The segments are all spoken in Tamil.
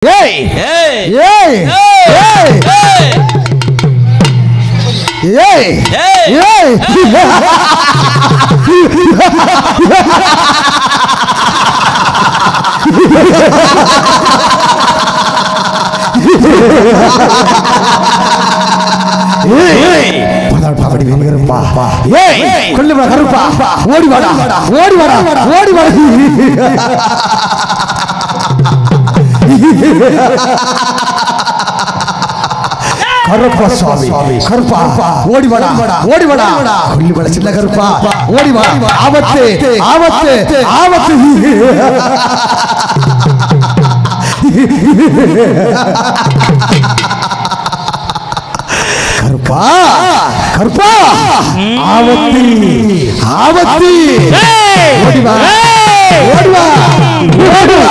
Hey! Hey! Hey! Hey! Hey! Hey! கருப்பா சுவாமி கருப்பா ஓடி வாடா ஓடி வாடா கொல்லி வாடா சின்ன கருப்பா ஓடி வா ஆபத்து ஆபத்து ஆபத்து கருப்பா கருப்பா ஆபத்து ஆபத்து ஓடி வா ஓடி வா ஓடி வா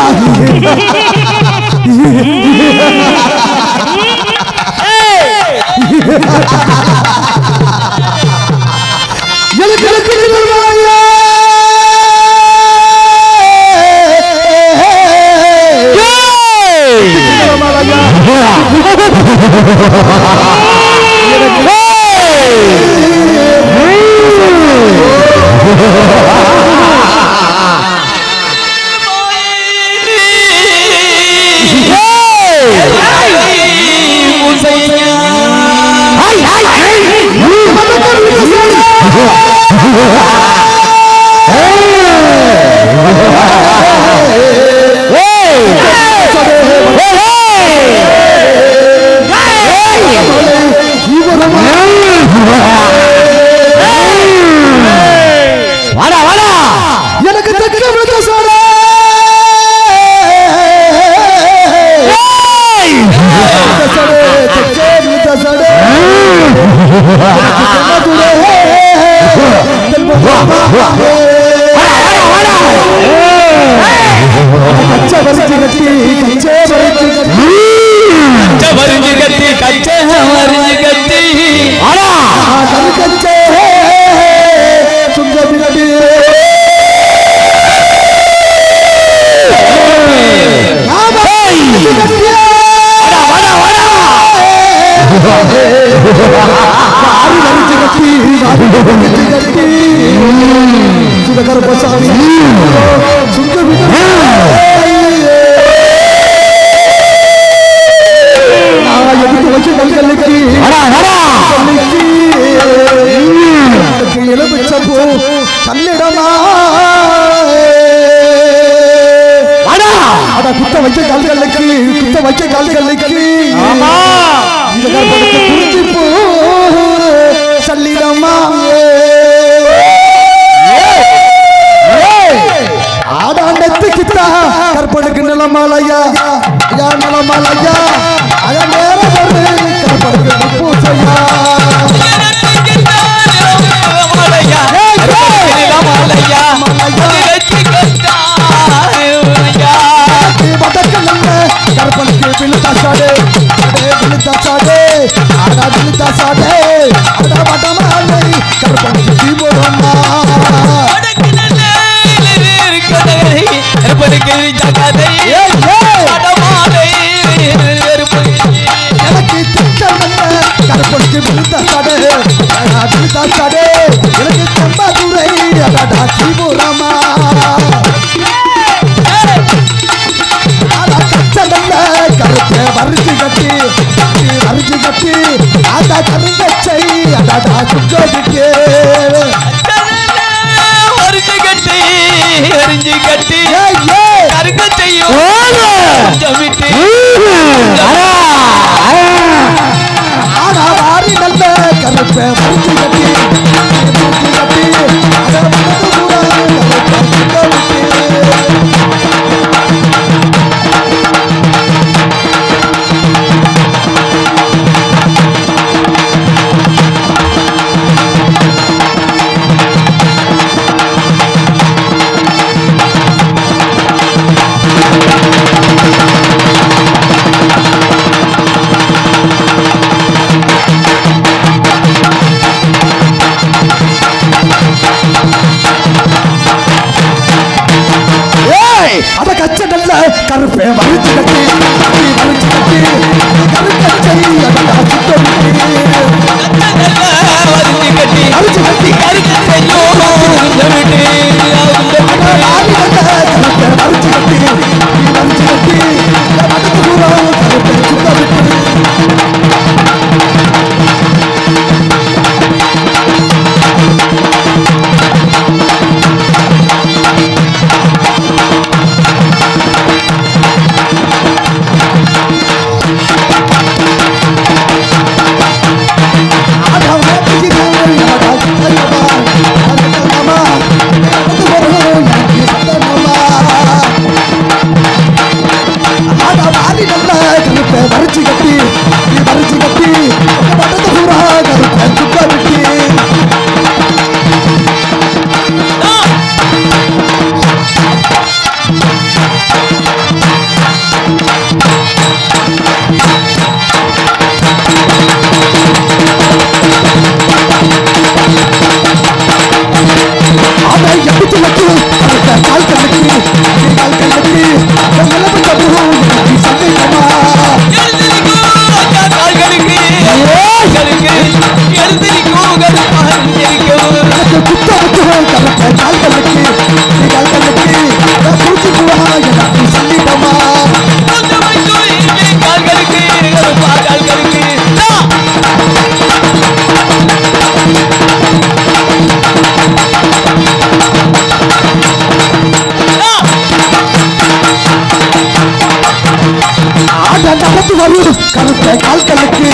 நடந்து வரும் கருத்த கால்களுக்கு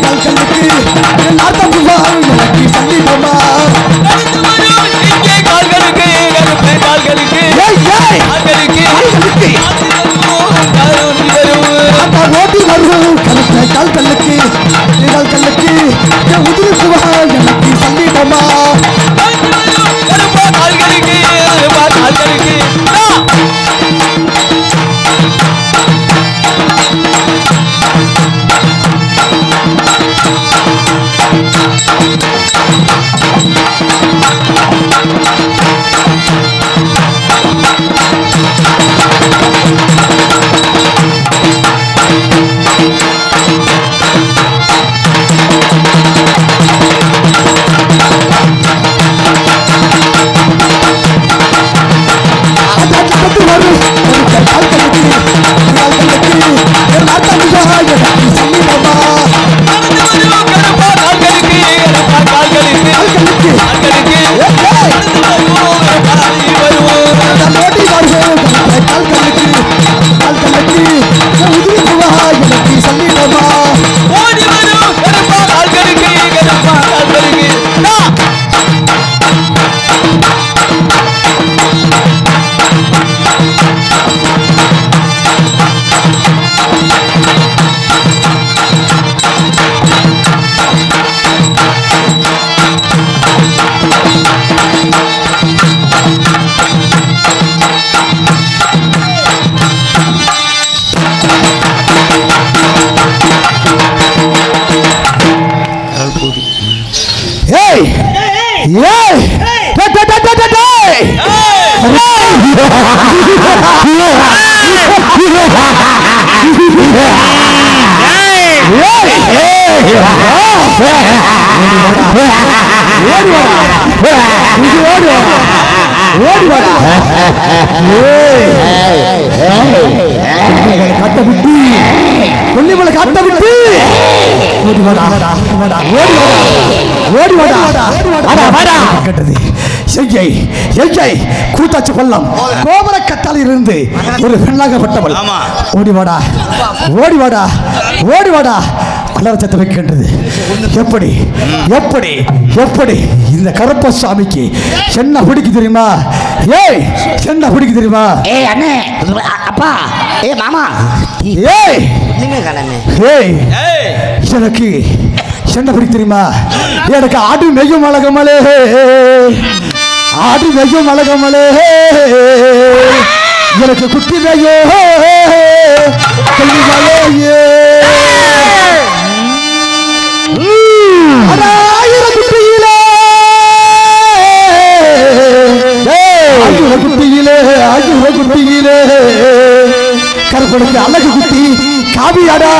கால்களுக்கு நாட்டம் எனக்கு சங்கீதமா கால்களுக்கு கால்களுக்கு ஓட்டி வரும் கருத்த கால்களுக்கு கால்களுக்கு உதிரி புகா எனக்கு சங்கீதமா கால்களுக்கு கால்களுக்கு கூத்தாச்சு கொல்லம் கோபுர கட்டாலில் இருந்து ஒரு பெண்ணாகப்பட்டவள் ஓடிவாடா ஓடிவாடா ஓடிவாடா அலரச்சத்தை வைக்கின்றது. எப்படி எப்படி எப்படி இந்த கருப்பசாமிக்கு என்ன பிடிக்கு தெரியுமா? ஏய் என்ன பிடிக்கு தெரியுமா? ஏய் அண்ணே அப்பா ஏய் மாமா ஏய் ஏய் எனக்கு என்ன பிடிக்கு தெரியுமா? எனக்கு ஆடு மெய்யும் அழகமலே ஆடு மெய்யும் அழகமலே எனக்கு குட்டி மெய்யோ குட்டியிலே கருப்பனுக்கு அழகு குட்டி காவியாடா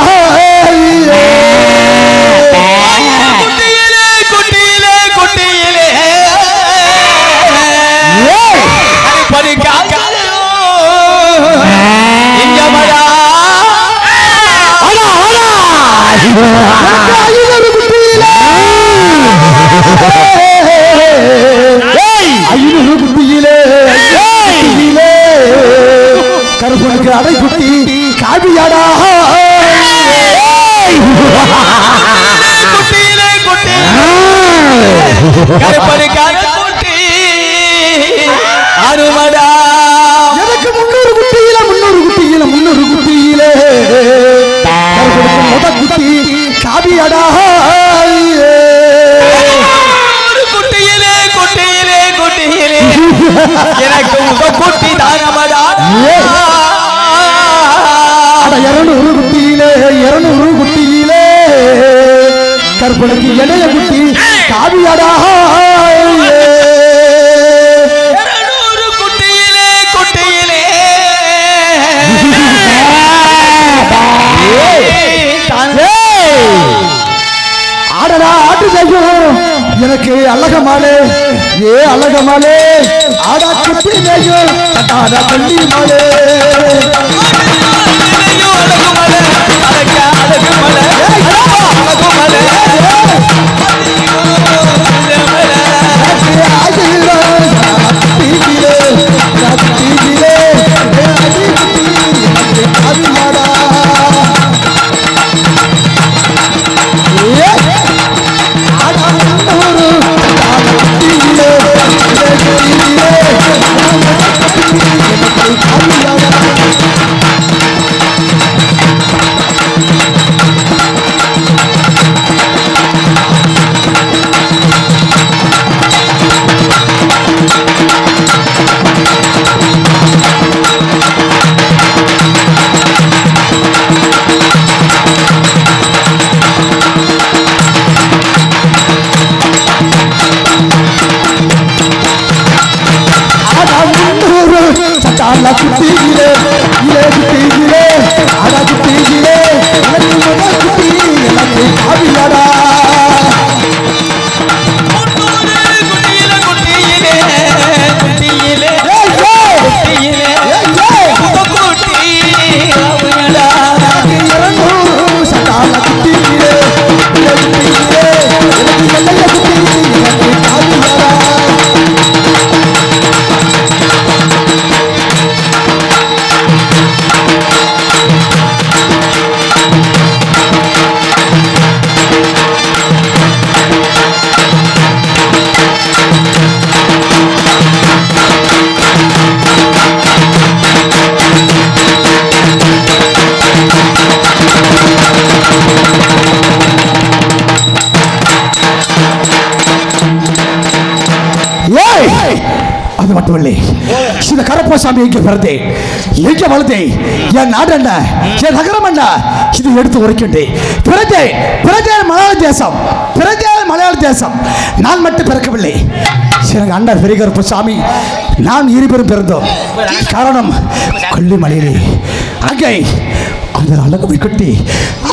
கருப்பனுக்கு அடை குட்டி காவியாடா எனக்கு 300 குட்டியில 300 குட்டியில 300 குட்டியிலே கருப்பனுக்கு முத குட்டி காவியாடா எனக்கு குட்டி தானமடா 200 குட்டியிலே 200 குட்டியிலே கருப்பனுக்கு இளைய குட்டி காவியாடா 200 குட்டியிலே குட்டியிலே ஆடடா ஆட்டு செய்யும் எனக்கு அழகமாலே ஏ அழகமாலே ஆடா குட்டி செய்யும் ஆடா கள்ளி மாலே கருப்பசாமி எங்கே பிறந்தேன், எங்கே வளர்ந்தேன், என் நாடு என்ன, என் நகரம் என்ன, இது எடுத்து உரைக்கின்றேன். பிறந்தேன் மலையாள தேசம், பிறந்தேன் மலையாள தேசம். நான் மட்டும் பிறக்கவில்லை, எனக்கு அண்ணன் பெரிய கருப்பசாமி நான் இருவரும் பிறந்தோம். காரணம் கொல்லிமலையிலே அங்கே அந்த அழகு கட்டி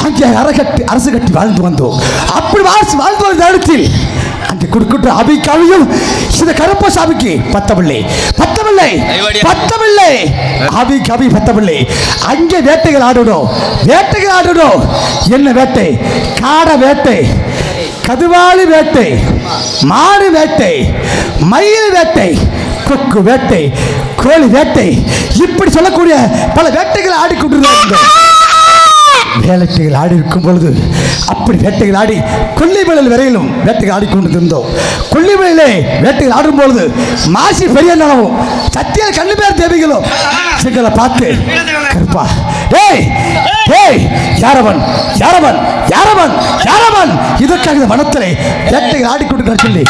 அங்கே அரசு கட்டி வாழ்ந்து வந்தோம். அப்படி வாழ்ந்து வந்த இடத்தில் அங்கே குறுக்கிட்ட அபி கவியும் இந்த கருப்பசாமிக்கு பத்தவில்லை. அபி கவி பத்தவில்லை. அங்கே வேட்டைகள் ஆடணும். என்ன வேட்டை? காடை வேட்டை, கதுவாளி வேட்டை, மாடு வேட்டை, மயில் வேட்டை, கொக்கு வேட்டை, கோழி வேட்டை, இப்படி சொல்லக்கூடிய பல வேட்டைகள் ஆடிக்கொண்டிருந்தார்கள். வேட்டைகள் ஆடி இருக்கும் பொழுது அப்படி வேட்டைகள் ஆடி கொல்லிமலையில் வரையிலும் வேட்டைகள் ஆடிக்கொண்டிருந்தோம். கொல்லிமலையிலே வேட்டைகள் ஆடும் பொழுது மாசி பெரிய நனவும் சத்தியல் கண்ணுபேர் தேவிகளும் எங்களை பார்த்து கருப்பா யாரவன் இதற்காக வனத்திலே வேட்டைகள் ஆடிக்கொண்டு சொல்லி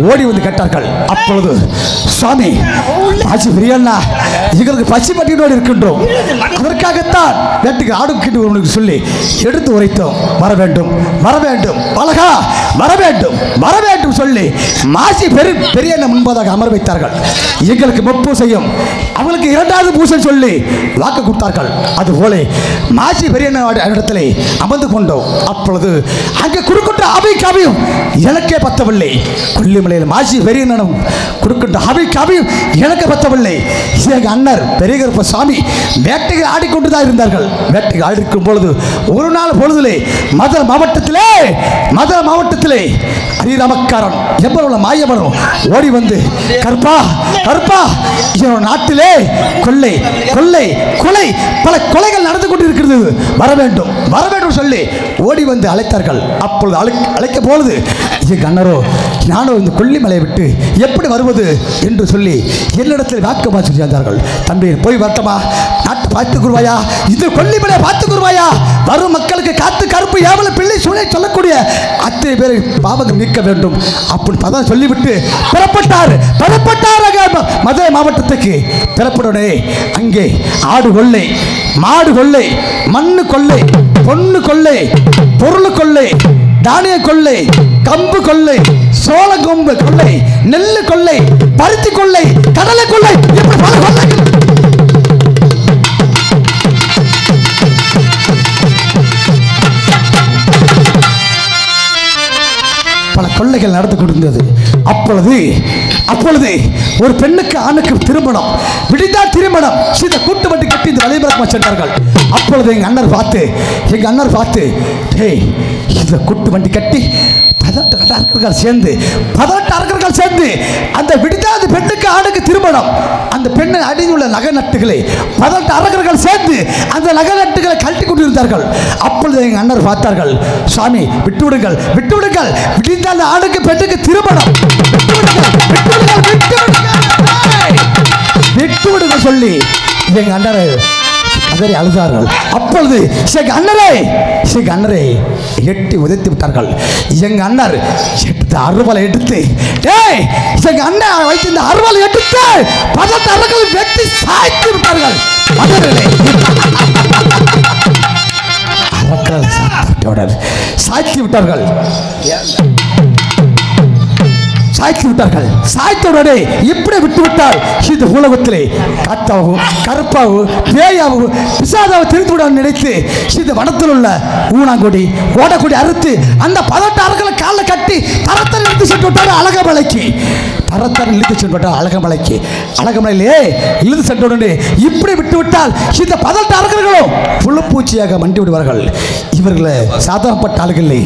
ஓடி வந்து கேட்டார்கள். அப்பொழுது சுவாமி மாசி பெரியண்ணா எங்களுக்கு பசி பட்டியோடு இருக்கின்றோம், அதற்காகத்தான் வேட்டைகள் ஆடுகின்ற சொல்லி எடுத்து உரைத்தோம். வர வேண்டும் பலகா, வர வேண்டும் சொல்லி மாசி பெரிய முன்பதாக அமர வைத்தார்கள். எங்களுக்கு முப்பூசையும் அவங்களுக்கு இரண்டாவது பூசை சொல்லி வாக்கு கொடுத்தார்கள். அதுபோல மாசி பெரிய இடத்திலே அமர்ந்து கொண்டோம். அப்பொழுது அங்கே குறுக்கிட்ட அபி கவியும் எனக்கே பத்தவில்லை. கொல்லிமலையில் மாசி பெரிய குறுக்கிட்ட அபி கவியும் எனக்கு பத்தவில்லை. எங்கள் அண்ணர் பெரிய கருப்பசாமி வேட்டைகள் ஆடிக்கொண்டுதான் இருந்தார்கள். வேட்டைகள் ஆடிருக்கும் பொழுது ஒரு நாள் பொழுதிலே மதுரை மாவட்டத்திலே ஹரிராமக்காரன் எவ்வளவு மாயவனும் ஓடி வந்து கருப்பா நாட்டிலே கொள்ளை பல கொலைகள் நடந்து கொண்டிருக்கிறது, வர வேண்டும் சொல்லி ஓடி வந்து அழைத்தார்கள். அப்பொழுது அழைக்க பொழுது எங்கள் அண்ணரோ நானோ இந்த கொல்லிமலையை விட்டு எப்படி வருவது என்று சொல்லி என்னிடத்தில் வாக்குமா சொல்லி வந்தார்கள். தம்பி போய் வரட்டமா, நாட்டை பார்த்துக்குருவாயா, இது கொல்லிமலையை பார்த்துக்குருவாயா, வரும் மக்களுக்கு காத்து கருப்பு ஏவல பிள்ளை சூழலை சொல்லக்கூடிய அத்தனை பேரை பாவங்கள் நீக்க வேண்டும் அப்படி பதம் சொல்லிவிட்டு புறப்பட்டார். மதுரை மாவட்டத்துக்கு புறப்படனே அங்கே ஆடு கொள்ளை, மாடு கொள்ளை, மண்ணு கொள்ளை, பொண்ணு கொள்ளை, பொருள் கொள்ளை, தானிய கொள்ளை, கம்பு கொள்ளை, சோள கொம்பு கொள்ளை, நெல்லு கொள்ளை, பருத்தி கொள்ளை, கடலை கொள்ளை, இப்படி பல கொள்ளைகள் பல கொள்ளைகள் நடந்து கொண்டிருந்தது. அப்பொழுது ஒரு பெண்ணுக்கு ஆணுக்கு திருமணம், விடிந்தால் திருமணம், சீத கூட்டு வண்டி கட்டி இந்த வழிபரமா சென்றார்கள். அப்பொழுது எங்க அண்ணர் பார்த்து இந்த கூட்டு வண்டி கட்டி 18 அரக்கர்கள் சேர்ந்து அந்த விடிதாது பெண்ணுக்கு ஆணுக்கு திருமணம், அந்த பெண்ணை அடியில் உள்ள நகை நட்டுகளை 18 அரக்கர்கள் சேர்ந்து அந்த நகை நட்டுகளை கழட்டி கொண்டிருந்தார்கள். அப்பொழுது எங்கள் அண்ணர் பார்த்தார்கள், சுவாமி விட்டுவிடுங்கள், விடிந்தால் ஆணுக்கு பெண்ணுக்கு திருமணம், விட்டுவிடுங்கள் சொல்லி எங்கள் அண்ணரை கதறி அழுதார்கள். அப்பொழுது எங்க அண்ணரை எட்டி உதைத்து விட்டார்கள். எங்க அண்ணர் அறுவலை எடுத்து எங்க அண்ணன் வைத்திருந்த அறுவலை எடுத்து 18 அரக்கர்களை வெட்டி சாய்த்து விட்டார்கள். சாய்த்தவுடனே இப்படி விட்டுவிட்டால் இந்த உலகத்திலே காத்தாவும் கருப்பாவும் பேயாவும் பிசாதாவும் திரிந்து விட நினைத்து இந்த வனத்தில் உள்ள ஊனாங்கொடி ஓடக்கொடி அறுத்து அந்த 18 அரக்கர்களை காலில் கட்டி தரத்தரை இழுத்து சென்று விட்டார் அழகமலைக்கு. அழகமலையிலே இழுத்து சென்றவுடனே இப்படி விட்டுவிட்டால் இந்த 18 அரக்கர்களும் புழுப்பூச்சியாக மண்டி விடுவார்கள். இவர்களை சாதாரணப்பட்ட ஆளுகள் இல்லை.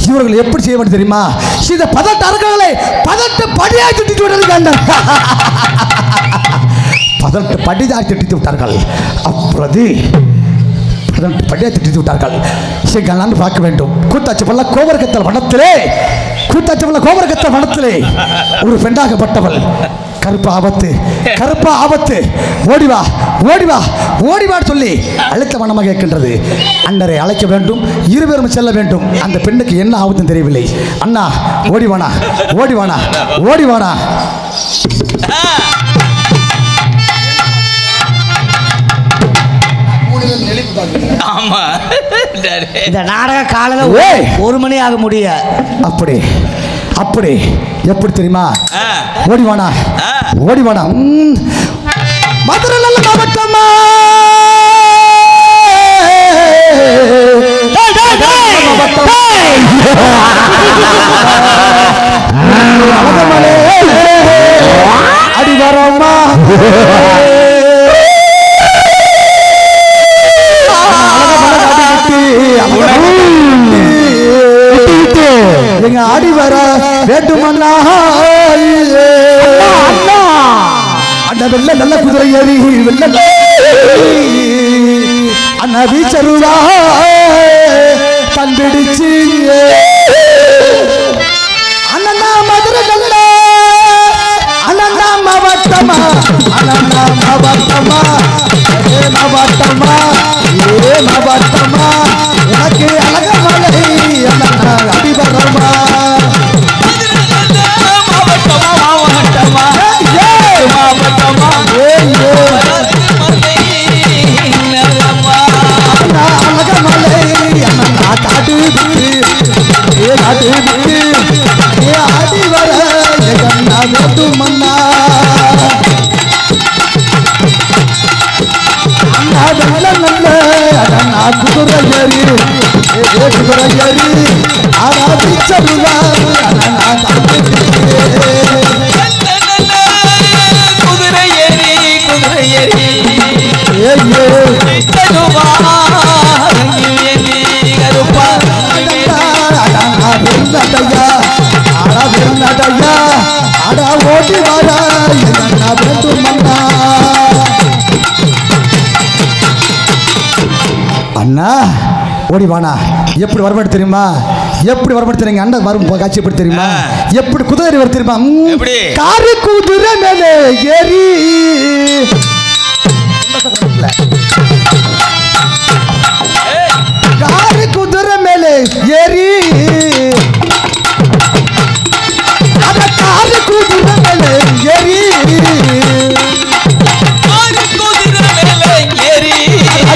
இவர்கள் எப்படி செய்ய வேண்டும் தெரியுமா? இந்த 18 அரக்கர்களை 18 படியாக திட்டிட்டு விட்டார்கள். 18 படியாக திட்டித்து விட்டார்கள். அப்பொழுது 18 படியாக திட்டித்து விட்டார்கள். நான் பார்க்க வேண்டும். கூத்தாச்சப்பள்ள கோபரகத்தல் வனத்திலே ஒரு பெண்ணாகப்பட்டவள் கருப்பா ஆபத்து ஓடிவா சொல்லி அழைத்த வனமாக இருக்கின்றது. அண்ணரை அழைக்க வேண்டும், இருவரும் செல்ல வேண்டும். அந்த பெண்ணுக்கு என்ன ஆபத்துன்னு தெரியவில்லை. அண்ணா ஓடிவானா ஆமா இந்த நாடக காலையில ஏய். 1 மணி ஆக முடிய அப்படி அப்படி எப்படி தெரியுமா ஆ. ஓடிவானா ஆ. ஓடிவானா மதுரை நல்ல மாவட்டமா அழகமலே அடிவரமா எங்க ஆடி வர வேண்டுமண்ணா அண்ணா வெள்ள நல்ல குதிரை ஏறி வெள்ள அண்ணா வீச்சருவா கண்டுடிச்சு அண்ணா மதுரை நல்ல அண்ணா மாவட்டமா அண்ணா மாவட்டமா ஏ மாவட்டமா ஏ மாவட்டமா எனக்கு அழகமலை அண்ணா அடிவரமா அண்ணா ஓடிவானா எப்படி வரமாட்டு தெரியுமா எப்படி வரமாட்டு தெரியுங்க அண்ணன் வரும் காட்சி எப்படி தெரியுமா எப்படி குதிரை வர தெரியுமா எப்படி? காரி குதிரை மேலே ஏறி காரி குதிரை மேலே ஏறி அத காரி குதிரை மேலே ஏறி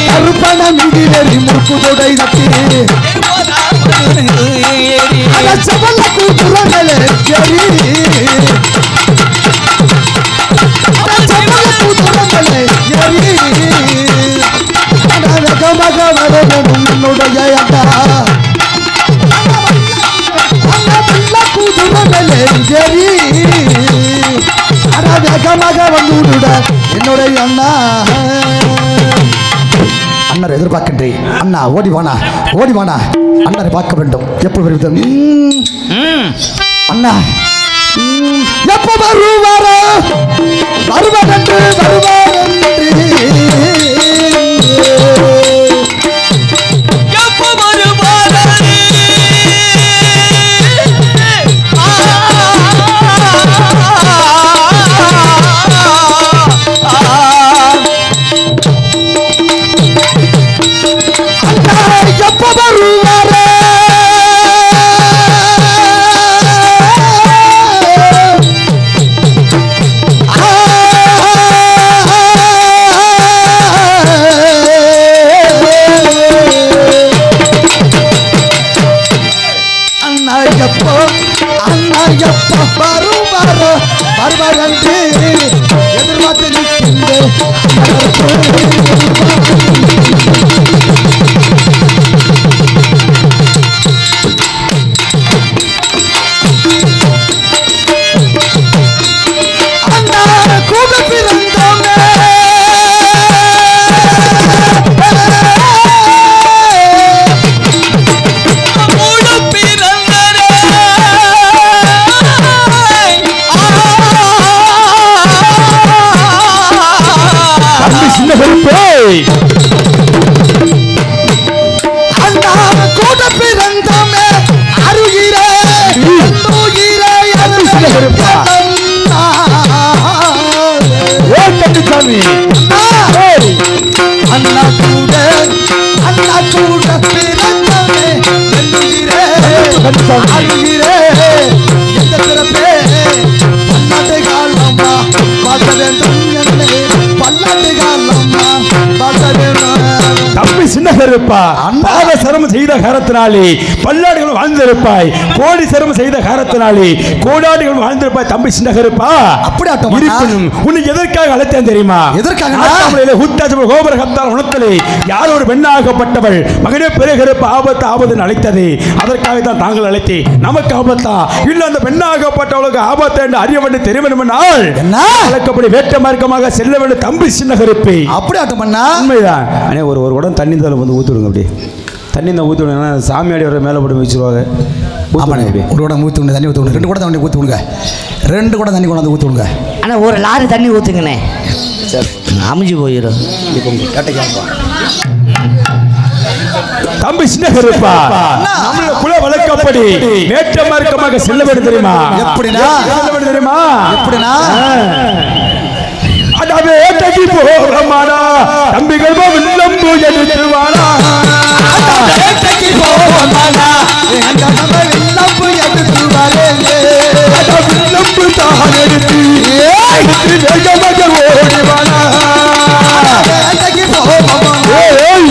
கருப்பண மிகிலேறி முறுக்குதொடை நட்டி அத செவல குதிரை மேலே ஏறி அத செவல குதிரை மேலே ஏறி அத வேகமாக வரணும் உன்னுடைய அடா அத வெள்ள குதிரை மேலே ஏறி அத வேகமாக வந்து விடுட என்னுடைய அண்ணா அண்ணரை எதிர்பார்க்கின்றேன் அண்ணா ஓடிவானா ஓடிவானா அண்ணரை பார்க்க வேண்டும் எப்போ வருவது அண்ணா எப்போ வருவாரோ வருவதென்று வருவாரென்று எப்போ வருவாரோ அண்ணா எப்போ வருவாரோ வருவாரென்று எதிர்பார்த்து நிற்கின்றேன் சின்னகருப்பா பாத சிரமம் செய்த காரத்தினாலே பல்லாடுகள் வாழ்ந்திருப்பாய், கோடி சிரமம் செய்த காரத்தினாலே கோடாடுகள் வாழ்ந்திருப்பாய். தம்பி சின்னகருப்பா, அப்படி ஆட்டம் இருப்பினும் உன்னை எதற்காக அழைத்தேன் தெரியுமா? எதற்காக? கோபுர கத்தால் உணர்த்தலே யார் ஒரு பெண்ணாகப்பட்டவள் மகனே பெருகருப்பு ஆபத்து ஆபத்துன்னு அழைத்தது. அதற்காக தான் தாங்கள் அழைத்தே. நமக்கு ஆபத்தா இல்ல அந்த பெண்ணாகப்பட்டவளுக்கு ஆபத்து என்று அறிய வேண்டும் தெரிய வேண்டும் என்றால் என்ன வழக்கப்படி வேட்ட மார்க்கமாக செல்ல வேண்டும். தம்பி சின்னகருப்பை அப்படி ஆட்டம் பண்ணா உண்மைதான். அண்ணே ஒரு குடம் தண்ணி தான் வந்து ஊற்றிவிடுங்க. அப்படி தண்ணி தான் ஊற்றி விடுங்க. சாமியாடி வர மேலே போட்டு வச்சுருவாங்க. ஒரு குடம் ஊற்றி விடுங்க, தண்ணி ஊற்றி விடுங்க. 2 குடம் தண்ணி ஊற்றி விடுங்க. 2 குடம் தண்ணி கொண்டாந்து ஊற்றி விடுங்க. ஆனால் ஒரு லாரி தண்ணி ஊற்றுங்கண்ணே. சரி அமைஞ்சு போயிடும். தம்பி சின்னகருப்பா, நம்மளுடைய குல வழக்கப்படி வேட்ட மார்க்கமாக செல்ல வேண்டும் தெரியுமா? எப்படினா செல்ல வேண்டும் தெரியுமா? எப்படினா அட வேட்டைக்கு போறமாடா தம்பிகள் வில்லம்பு எடுத்து வாடா. வேட்டைக்கு போறமாடா வில்லம்பு எடுத்து வாரேங்க. வில்லம்பு தான் எடுத்து வேகமாக ஓடி வாடா. வேட்டைக்கு போறமாடா வில்லம்பு எடுத்து வாரேங்க.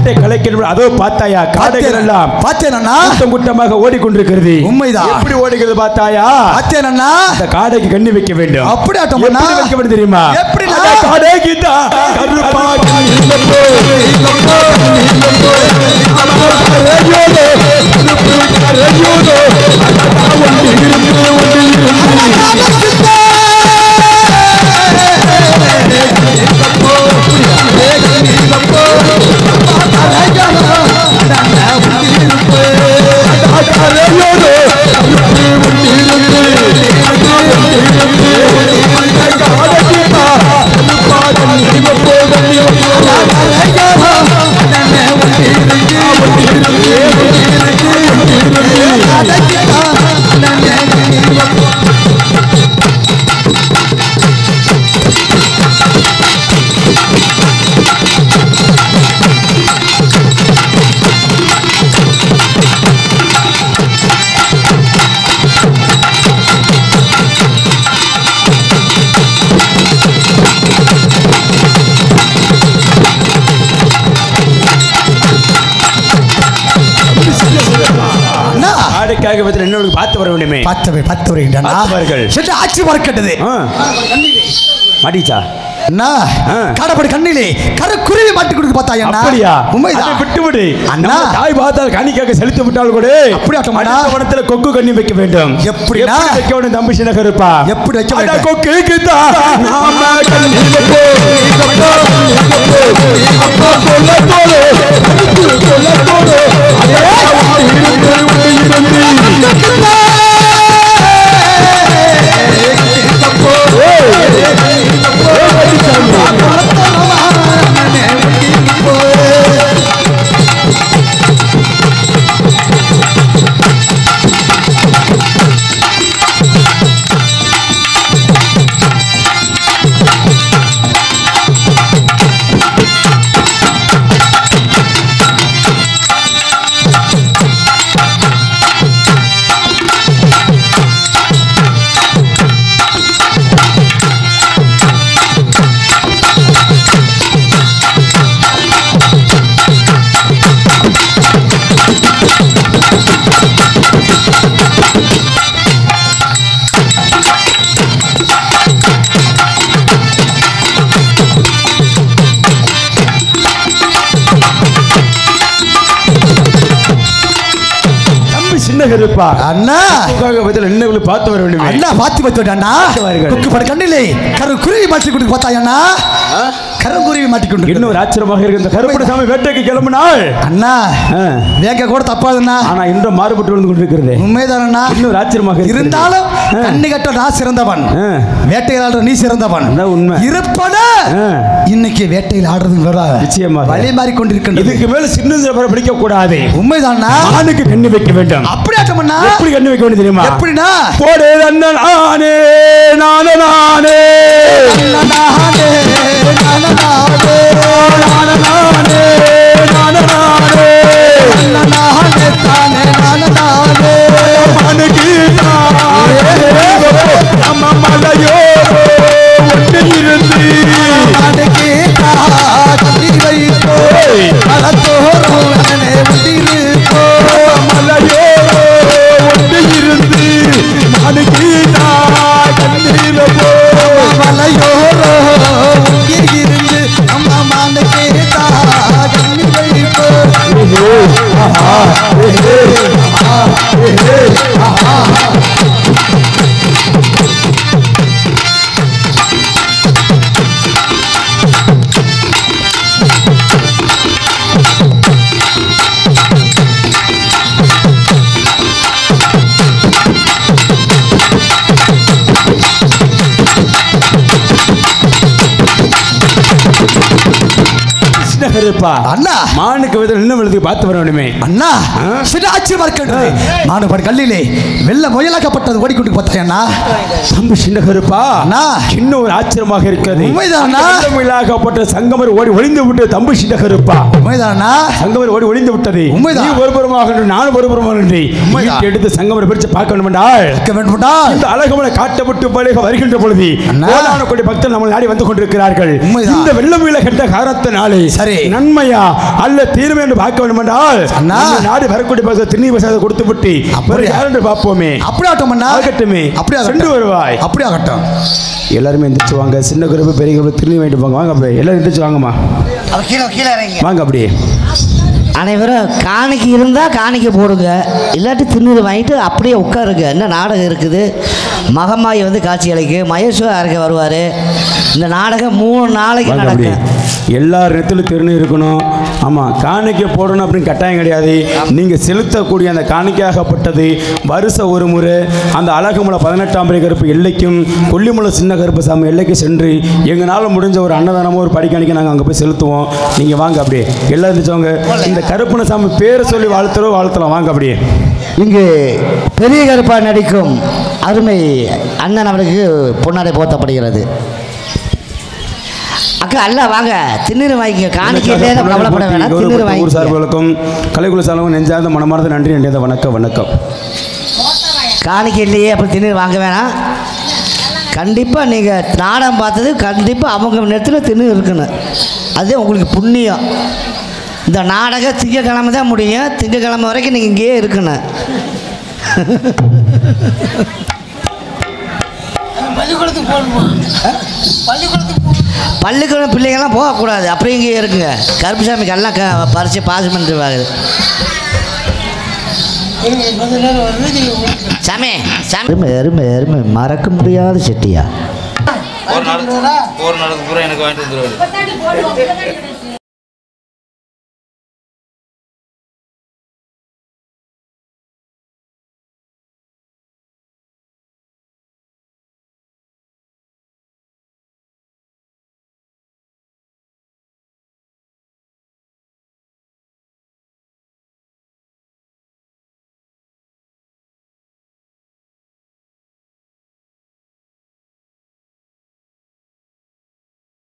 கைகளை கெடுமே கூட்டமாக ஓடிக்கொண்டிருக்கிறது. உண்மைதான். எப்படி ஓடுகிறது பார்த்தாயா? பார்த்தேனா அந்த காடைக்கு கண்ணி வைக்க வேண்டும். அப்படி ஆட்டம் பண்ணா வைக்க வேண்டும் தெரியுமா? எப்படினா காடைக்கு தான் கருப்பா பார்த்து வர வேண்டுமே. பார்த்து வருகின்றனர். சென்று ஆட்சி பார்க்கட்டது. மாட்டிச்சா அண்ணா காடப்படி கண்ணிலே கருக்குருவி மாட்டி கொடுத்து பார்த்தாயா? அப்படியா? உண்மைதான். விட்டு விடு அண்ணா. தாய் பார்த்தால் கண்ணிக்காக செலுத்தி விட்டால் கூட அப்படி ஆட்டமாடா. வனத்துல கொக்கு கண்ணி வைக்க வேண்டும். எப்படினா வைக்க வேண்டும் தம்பி சின்னகருப்பா? எப்படி வைக்க வேண்டும்? கொக்கு நாம கண்ணி சின்ன கருப்பா அண்ணா பதில் என்ன பார்த்து வர வேண்டும் அண்ணா பார்த்து பார்த்து அண்ணா கொக்கு பட கண்ணிலே கருக்குருவி மாட்டி கொண்டு பார்த்தாய் அண்ணா கருங்குருவி மாட்டி கொண்டு இன்னும் ஒரு ஆச்சரியமாக இருக்கு இந்த கருப்பண சாமி வேட்டைக்கு கிளம்பினாள் அண்ணா வேக கூட தப்பாதுண்ணா ஆனா இன்றும் மாறுபட்டு வந்து கொண்டிருக்கிறது உண்மைதான் அண்ணா இன்னும் ஒரு ஆச்சரியமாக இருந்தாலும் கண்ணி கட்ட நான் சிறந்தவன் வேட்டையாளர் நீ சிறந்தவன் உண்மை இருப்பன இன்னைக்கு வேட்டையில் ஆடுறது நிச்சயமாக வழி மாறி கொண்டிருக்கின்றது இதுக்கு மேல சின்ன பிடிக்க கூடாது உண்மைதான் ஆணுக்கு கண்ணி வைக்க வேண்டும் அப்படி ஆட்டமண்ணா எப்படி கண்ணி வைக்க வேண்டும் தெரியுமா எப்படின்னா போடே அண்ணன் ஆனே நானே நானே நானே நானே அண்ணா மானுக்கு இன்னும் பார்த்து வர வேண்டுமே அண்ணா ஆச்சரியமா இருக்கிறது மானுபாடு கல்லிலே வெள்ள முயலாக்கப்பட்டது ஓடிக்கொண்டு பார்த்தாயண்ணா தம்பி சின்ன கருப்பா அண்ணா இன்னும் ஒரு ஆச்சரியமாக இருக்கிறது உண்மைதானா முயலாக்கப்பட்ட சங்கமர் ஓடி ஒளிந்து விட்டு தம்பி சின்ன கருப்பா உண்மைதானா சங்கமர் ஓடி ஒளிந்து விட்டது உண்மைதான் ஒருபுறமாக நானும் ஒருபுறமாக எடுத்து சங்கமரை பிரித்து பார்க்க வேண்டும் இந்த அழகமலை காட்டப்பட்டு பழக வருகின்ற பொழுது கோடான பக்தர் நம்ம நாடி வந்து கொண்டிருக்கிறார்கள் இந்த வெள்ள முயல கண்ட காரணத்தினாலே சரி நன்மையா அல்ல தீர்மை என்று பார்க்க வேண்டும் என்றால் நாடு வரக்கூடிய பக்தர் திண்ணி பிரசாதம் கொடுத்து விட்டு யார் என்று பார்ப்போமே அப்படி ஆகட்டும் ஆகட்டுமே அப்படியே சென்று வருவாய் அப்படி ஆகட்டும் எல்லாருமே எந்திரிச்சு வாங்க சின்ன குரூப் பெரிய குரூப் திரும்பி வாங்கிட்டு போங்க வாங்க அப்படியே எல்லாரும் எந்திரிச்சு வாங்கம்மா வாங்க அப்படியே அனைவரும் காணிக்கை இருந்தால் காணிக்கை போடுங்க இல்லாட்டி திண்ணூறு வாங்கிட்டு அப்படியே உட்காருங்க என்ன நாடகம் இருக்குது மகமாயி வந்து காட்சி அளிக்கு மகேஸ்வரர் வருவார் இந்த நாடகம் 3 நாளைக்கு நடக்கும் எல்லா இடத்துலையும் திருநீர் இருக்கணும் ஆமாம் காணிக்கை போடணும் அப்படின்னு கட்டாயம் கிடையாது நீங்கள் செலுத்தக்கூடிய அந்த காணிக்கையாகப்பட்டது வருஷம் ஒரு முறை அந்த அழகுமலை 18ஆம் படி கருப்பு எல்லைக்கும் கொல்லிமலை சின்ன கருப்பு சாமி எல்லைக்கு சென்று எங்களால் முடிஞ்ச ஒரு அன்னதானமோ ஒரு படிக்காணிக்கை நாங்கள் அங்கே போய் செலுத்துவோம் நீங்கள் வாங்க அப்படியே எல்லாம் இருந்துச்சவங்க இந்த கருப்பண சாமி பேரை சொல்லி வாழ்த்தலாம் வாங்க அப்படியே இங்கு பெரிய கருப்பா நடிக்கும் அருமை அண்ணன் அவருக்கு பொன்னாடை போர்த்தப்படுகிறது அக்கா அல்ல வாங்க திண்ணூறு வாங்கிக்க காணிக்கை கவலைப்பட வேணாம் திண்ணூறு வாங்கி சார்புகளுக்கும் கலைக்குழு சார்பும் நெஞ்சார்ந்த மனமார்ந்த நன்றி நன்றியத வணக்கம் காணிக்கை இல்லையே அப்படி திண்ணூறு வாங்க வேணாம் கண்டிப்பாக நீங்கள் நாடகம் பார்த்தது கண்டிப்பாக அவங்க நேரத்தில் திண்ணூறு இருக்கணும் அது உங்களுக்கு புண்ணியம் இந்த நாடகம் திங்கக்கிழமை தான் முடியும் திங்கக்கிழமை வரைக்கும் நீங்கள் இங்கேயே இருக்கணும் பள்ளிக்கூடம் பிள்ளைங்கள்லாம் போகக்கூடாது அப்படியே இங்கே இருக்குங்க கருப்புசாமிக்கு எல்லாம் பறித்து பாஸ் பண்ணிடுவாங்க சாமி சாமி அருமை அருமை மறக்க முடியாத செட்டியா ஒரு நாளுக்கு பூரா எனக்கு வாங்கிட்டு வந்துடுவாரு